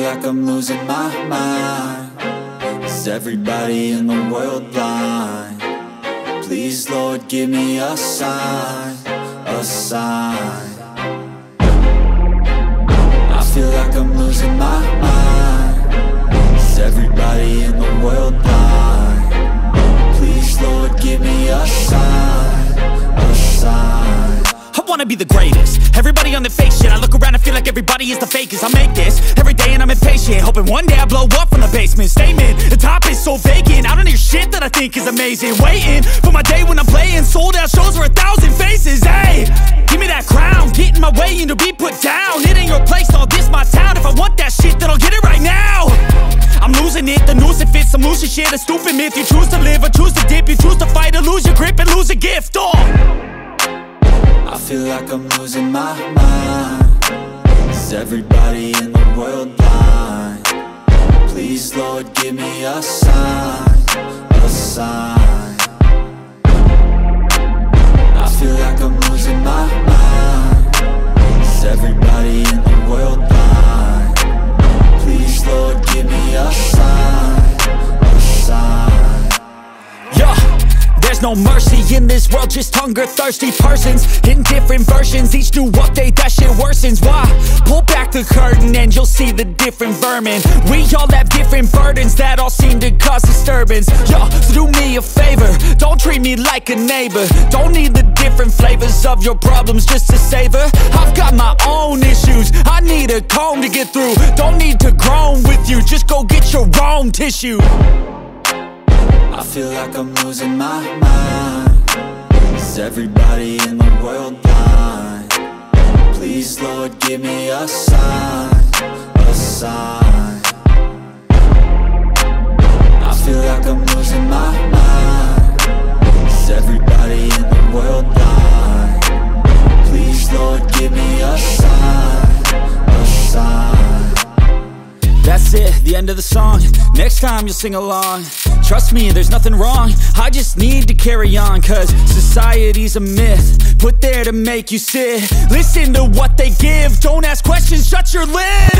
like I'm losing my mind. Is everybody in the world blind? Please, Lord, give me a sign, a sign. I feel like I'm losing my mind. Is everybody in the world blind? Please, Lord, give me a sign, a sign. I wanna be the greatest. Everybody on the fake shit. I look around and feel like everybody is the fakest. I make this every day and I'm impatient, hoping one day I blow up from the basement. Statement, the top is so vacant. I don't hear shit that I think is amazing. Waiting for my day when I'm playing sold out shows for 1,000 faces. Hey, give me that crown, get in my way and to be put down. It ain't your place, all this my town. If I want that shit, then I'll get it right now. I'm losing it, the noose it fits. I'm losing shit, a stupid myth. You choose to live or choose to dip. You choose to fight or lose your grip and lose a gift. I feel like I'm losing my mind. Is everybody in the world blind? Please, Lord, give me a sign, a sign. I feel like I'm losing my mind. Is everybody in the world blind? Please, Lord, give me a sign, a sign. Yeah. There's no mercy in this world, just hunger-thirsty persons in different versions. Each new update, that shit worsens. Why? Pull back the curtain and you'll see the different vermin. We all have different burdens that all seem to cause disturbance. Yo, so do me a favor, don't treat me like a neighbor. Don't need the different flavors of your problems just to savor. I've got my own issues, I need a comb to get through. Don't need to groan with you, just go get your own tissue. I feel like I'm losing my mind. Is everybody in the world blind? Please, Lord, give me a sign, a sign. I feel like I'm losing my mind. Is everybody in the world blind? Please, Lord, give me a sign, a sign. That's it, the end of the song. Next time you'll sing along. Trust me, there's nothing wrong. I just need to carry on, cause society's a myth put there to make you sit. Listen to what they give, don't ask questions, shut your lid.